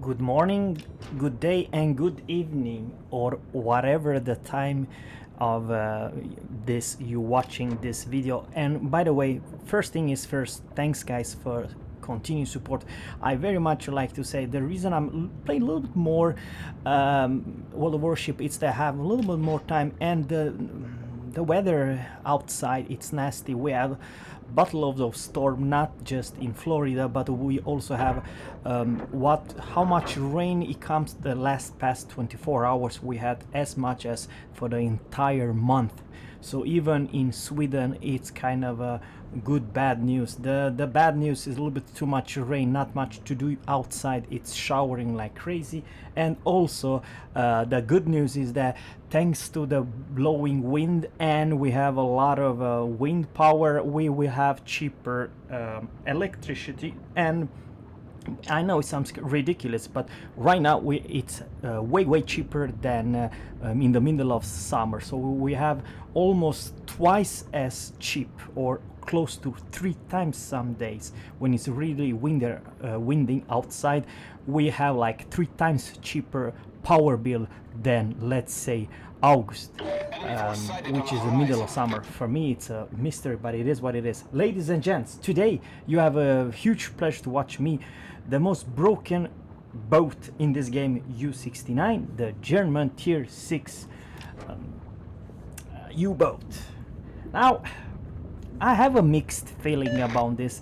Good morning, good day, and good evening, or whatever the time of this you watching this video. And by the way, first thing is first, thanks guys for continued support. I very much like to say the reason I'm playing a little bit more World of Warship is to have a little bit more time, and the weather outside, it's nasty. We have battle of the storm, not just in Florida, but we also have how much rain it comes the past 24 hours. We had as much as for the entire month. So even in Sweden, it's kind of a good bad news. The bad news is a little bit too much rain, not much to do outside. It's showering like crazy. And also the good news is that thanks to the blowing wind, and we have a lot of wind power, we will have cheaper electricity. And I know it sounds ridiculous, but right now it's way cheaper than in the middle of summer. So we have almost twice as cheap, or close to 3 times some days when it's really winding outside. We have like 3 times cheaper power bill than, let's say, August, which is the middle of summer. For me it's a mystery, but it is what it is. Ladies and gents, today you have a huge pleasure to watch me, the most broken boat in this game, U69, the German tier 6 U-boat. Now I have a mixed feeling about this.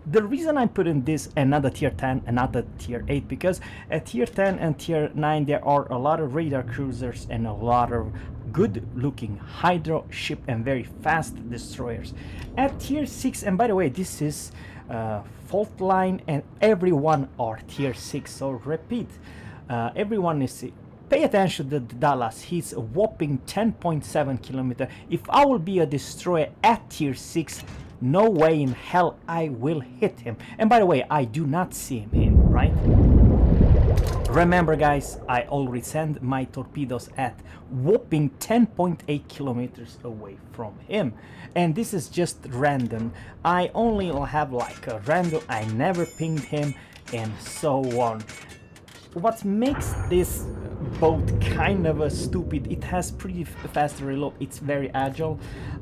The reason I'm putting this another tier 10, another tier 8, because at tier 10 and tier 9 there are a lot of radar cruisers and a lot of good looking hydro ship and very fast destroyers. At tier 6, and by the way, this is fault line and everyone are tier 6, so repeat, everyone is. Pay attention to Dallas, he's a whopping 10.7 kilometer. If I will be a destroyer at tier 6, no way in hell I will hit him. And by the way, I do not see him, right? Remember guys, I already sent my torpedoes at whopping 10.8 kilometers away from him. And this is just random. I only have like a random, I never pinged him, and so on. What makes this boat kind of a stupid, it has pretty fast reload, it's very agile.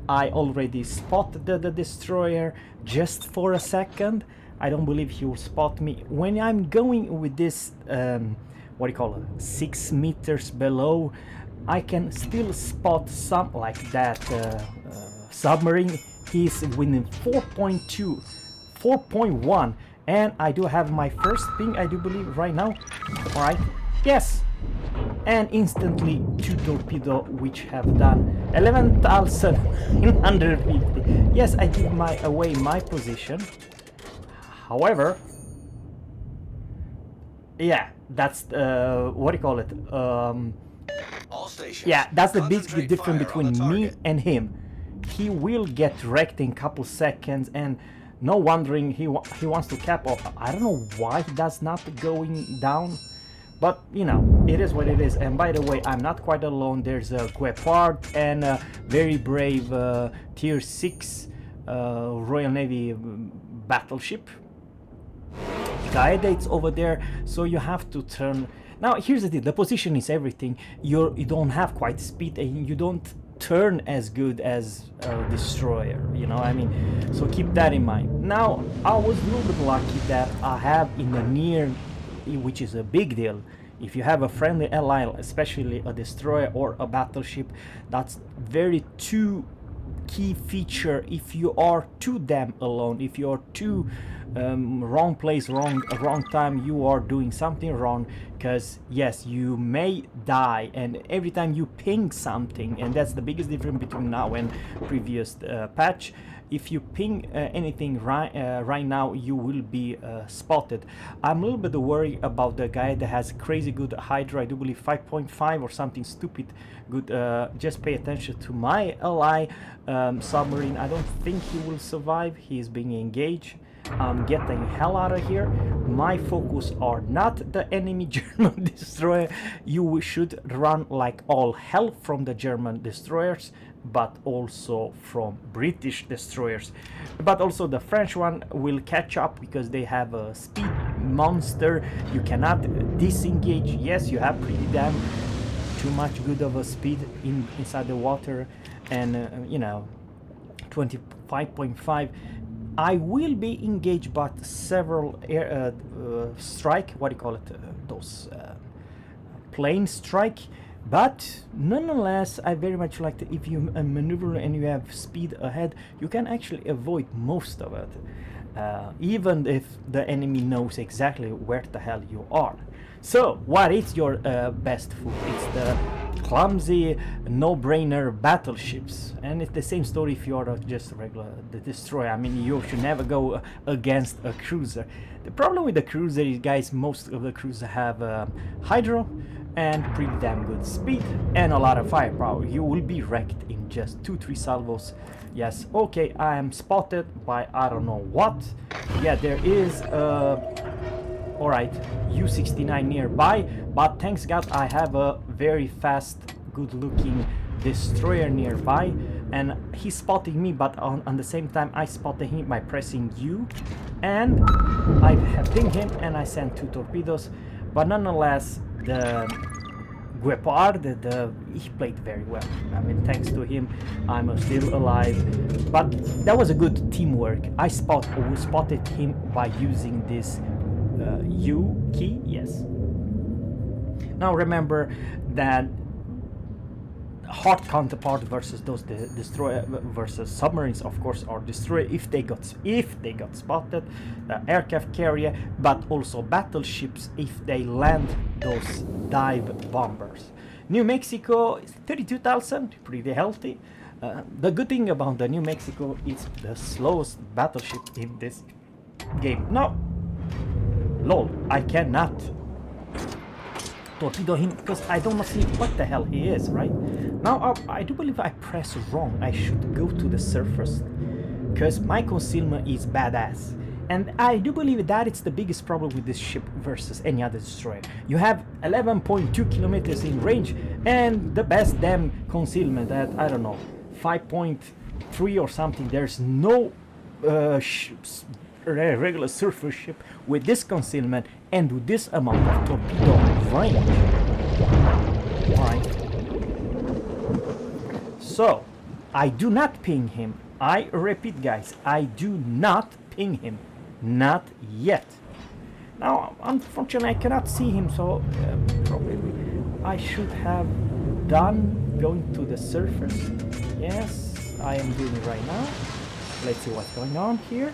I already spotted the destroyer just for a second. I don't believe he will spot me. When I'm going with this, what do you call it, 6 meters below, I can still spot some like that submarine. He's within 4.2, 4.1. And I do have my first ping, I do believe, right now. Alright, yes! And instantly 2 torpedo, which have done 11,950. Yes, I give away my position. However, yeah, that's what do you call it? Yeah, that's the big difference between me and him. He will get wrecked in couple seconds, and no wondering he wants to cap off. I don't know why he does not going down, but you know, it is what it is. And by the way, I'm not quite alone. There's a Guepard and a very brave tier 6 Royal Navy battleship. Guidates over there, so you have to turn. Now here's the deal, the position is everything. You don't have quite speed, and you don't turn as good as a destroyer, you know, I mean, so keep that in mind. Now I was a little bit lucky that I have in the near, which is a big deal. If you have a friendly ally, especially a destroyer or a battleship, that's very two key feature. If you are too damn alone, if you are too wrong place, wrong time, you are doing something wrong, because yes, you may die. And every time you ping something, and that's the biggest difference between now and previous patch, if you ping anything right now, you will be spotted. I'm a little bit worried about the guy that has crazy good hydra, I do believe 5.5 or something stupid good. Just pay attention to my ally submarine. I don't think he will survive. He is being engaged. I'm getting hell out of here. My focus are not the enemy German destroyer. You should run like all hell from the German destroyers, but also from British destroyers. But also the French one will catch up because they have a speed monster. You cannot disengage. Yes, you have pretty damn too much good of a speed inside the water, and you know, 25.5. I will be engaged, but several air strike. What do you call it? Those plane strike. But nonetheless, I very much like that if you maneuver and you have speed ahead, you can actually avoid most of it, even if the enemy knows exactly where the hell you are. So, what is your best food? It's the clumsy, no-brainer battleships, and it's the same story if you're just regular the destroyer. I mean, you should never go against a cruiser. The problem with the cruiser is, guys, most of the cruisers have hydro and pretty damn good speed and a lot of firepower. You will be wrecked in just 2-3 salvos. Yes, okay, I am spotted by I don't know what. Yeah, there is alright, U69 nearby, but thanks God I have a very fast, good looking destroyer nearby, and he's spotting me, but on the same time I spotted him by pressing U, and I have pinged him and I sent 2 torpedoes. But nonetheless, the Guepard, he played very well. I mean, thanks to him, I'm still alive. But that was a good teamwork. I spotted him by using this U key, yes. Now remember that hard counterpart versus those destroyer versus submarines, of course, are destroyer if they got spotted, aircraft carrier, but also battleships if they land those dive bombers. New Mexico is 32,000, pretty healthy. The good thing about the New Mexico is the slowest battleship in this game. No, lol, I cannot torpedo him because I don't see what the hell he is, right? Now I do believe I pressed wrong. I should go to the surface because my concealment is badass, and I do believe that it's the biggest problem with this ship versus any other destroyer. You have 11.2 kilometers in range and the best damn concealment at, I don't know, 5.3 or something. There's no regular surface ship with this concealment and with this amount of torpedo range. Alright. So, I do not ping him. I repeat, guys, I do not ping him. Not yet. Now, unfortunately, I cannot see him, so probably I should have done going to the surface. Yes, I am doing it right now. Let's see what's going on here.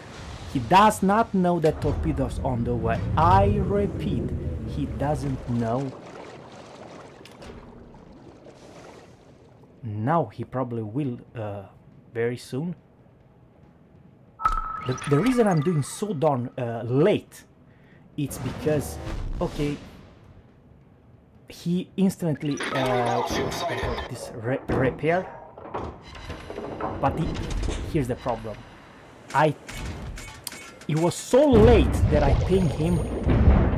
He does not know that torpedoes on the way. I repeat, he doesn't know. Now he probably will very soon. The reason I'm doing so darn late, it's because, okay, he instantly this repair, but here's the problem. It was so late that I pinged him.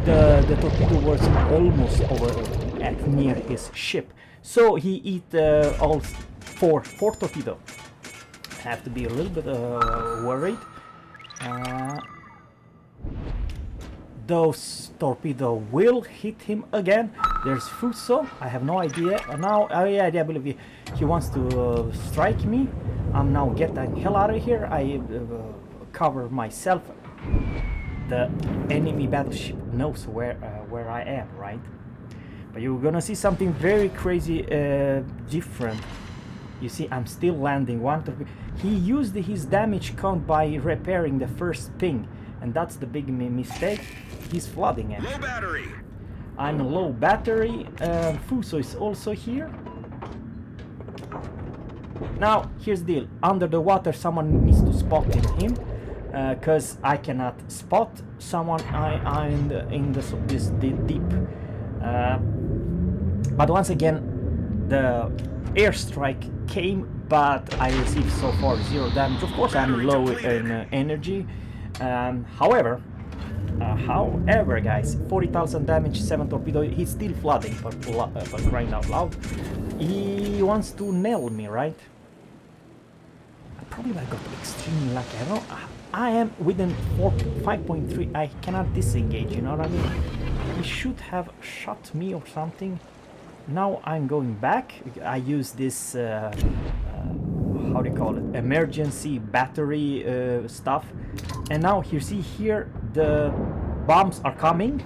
The torpedo was almost over at near his ship, so he eat all four torpedo. I have to be a little bit worried. Those torpedo will hit him again. There's Fuso. I have no idea. Now, I believe he wants to strike me. I'm now get the hell out of here. I cover myself. The enemy battleship knows where I am, right? But you're gonna see something very crazy, different. You see, I'm still landing one torpedo. He used his damage count by repairing the first ping, and that's the big mistake. He's flooding it. Low battery. I'm low battery. Fuso is also here. Now, here's the deal. Under the water, someone needs to spot him, because I cannot spot someone. I'm in this deep. But once again, the airstrike came, but I received so far 0 damage. Of course, I'm low in energy. However, guys, 40,000 damage, 7 torpedo. He's still flooding, for crying out loud. He wants to nail me, right? Probably I got extremely lucky. I don't know. I am within 5.3. I cannot disengage, you know what I mean? He should have shot me or something. Now I'm going back. I use this how do you call it, emergency battery stuff, and now you see here the bombs are coming,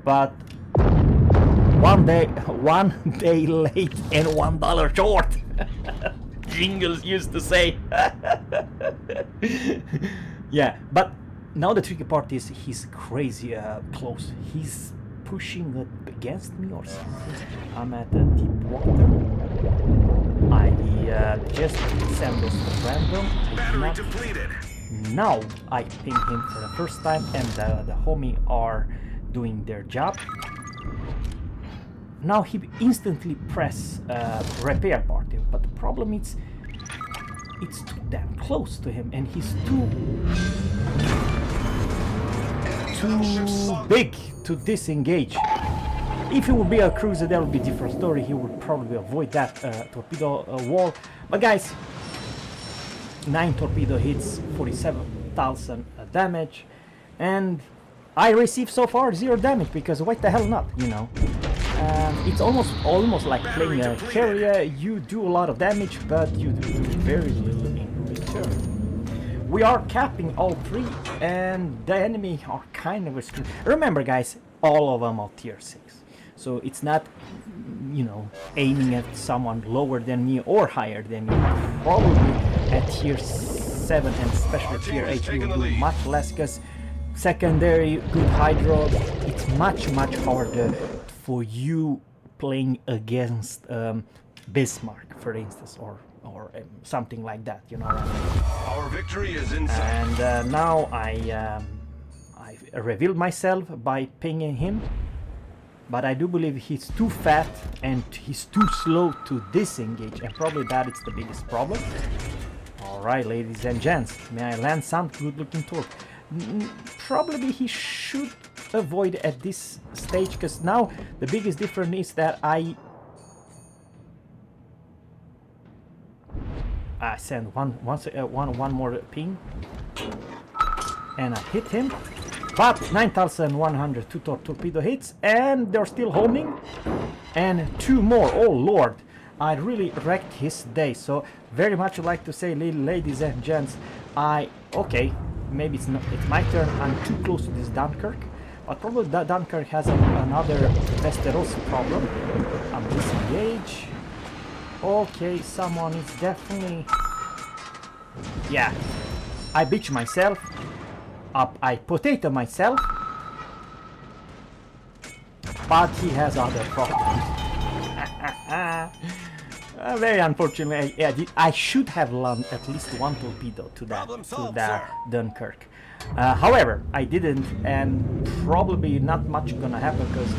but one day late and $1 short. Jingles used to say. Yeah, but now the tricky part is he's crazy close. He's pushing against me or something. I'm at a deep water. I just send those to random. Battery depleted. Now I ping him for the first time, and the homie are doing their job. Now he instantly press repair party, but the problem is it's too damn close to him, and he's too big to disengage. If it would be a cruiser, that would be a different story. He would probably avoid that torpedo wall. But guys, 9 torpedo hits, 47,000 damage, and I received so far 0 damage, because why the hell not, you know? It's almost like playing a carrier. You do a lot of damage, but you do very little in return. We are capping all 3, and the enemy are kind of screwed. Remember guys, all of them are tier 6. So it's not, you know, aiming at someone lower than me or higher than me. Probably at tier 7 and especially tier 8 you will do much less, because secondary, good hydro, it's much harder for you playing against Bismarck, for instance, or something like that, you know what I mean? Our victory is in sight. And now I revealed myself by pinging him, but I do believe he's too fat and he's too slow to disengage, and probably that is the biggest problem. Alright, ladies and gents, may I land some good-looking torque? Probably he should avoid at this stage, because now the biggest difference is that I send one more ping and I hit him, but 9,102 torpedo hits, and they're still homing, and 2 more. Oh lord, I really wrecked his day. So very much like to say, ladies and gents, okay, maybe it's my turn. I'm too close to this Dunkirk, but probably that Dunkirk has another Westeros problem. I'm disengaged. Okay, someone is definitely, yeah, I bitch myself up, I potato myself, but he has other problems. Very unfortunately, I should have landed at least 1 torpedo to that Dunkirk. However, I didn't, and probably not much gonna happen, because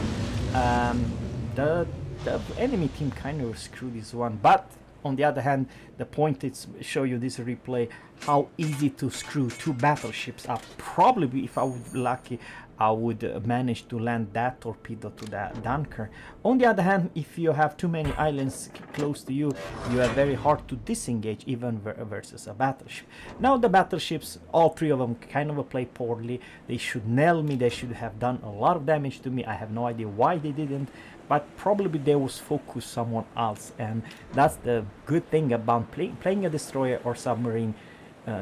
the enemy team kind of screwed this one. But on the other hand, the point is show you this replay how easy to screw 2 battleships up. Probably if I would be lucky, I would manage to land that torpedo to that Dunkirk. On the other hand, if you have too many islands close to you, you are very hard to disengage, even versus a battleship. Now the battleships, all 3 of them kind of play poorly. They should nail me, they should have done a lot of damage to me. I have no idea why they didn't, but probably they was focused someone else, and that's the good thing about playing a destroyer or submarine.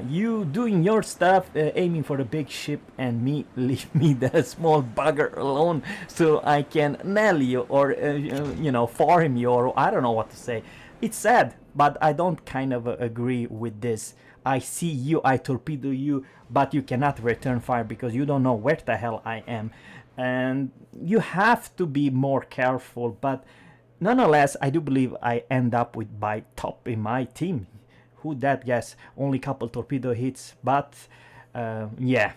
You doing your stuff, aiming for the big ship, and leave me the small bugger alone, so I can nail you or you know, farm you, or I don't know what to say. It's sad, but I don't kind of agree with this. I see you, I torpedo you, but you cannot return fire because you don't know where the hell I am, and you have to be more careful. But nonetheless, I do believe I end up with by top in my team. Who that guess? Only couple torpedo hits, but yeah,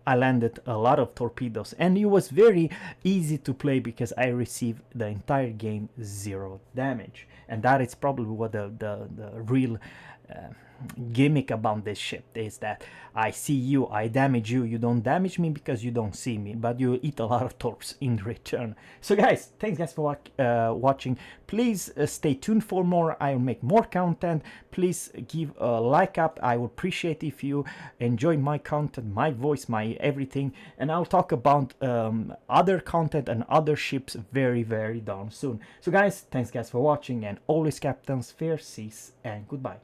I landed a lot of torpedoes, and it was very easy to play because I received the entire game 0 damage, and that is probably what the real gimmick about this ship is that I see you, I damage you, you don't damage me because you don't see me, but you eat a lot of torps in return. So guys, thanks guys for watching. Please stay tuned for more. I'll make more content. Please give a like up. I would appreciate if you enjoy my content, my voice, my everything, and I'll talk about other content and other ships very darn soon. So guys, thanks guys for watching, and always captains, fair seas, and goodbye.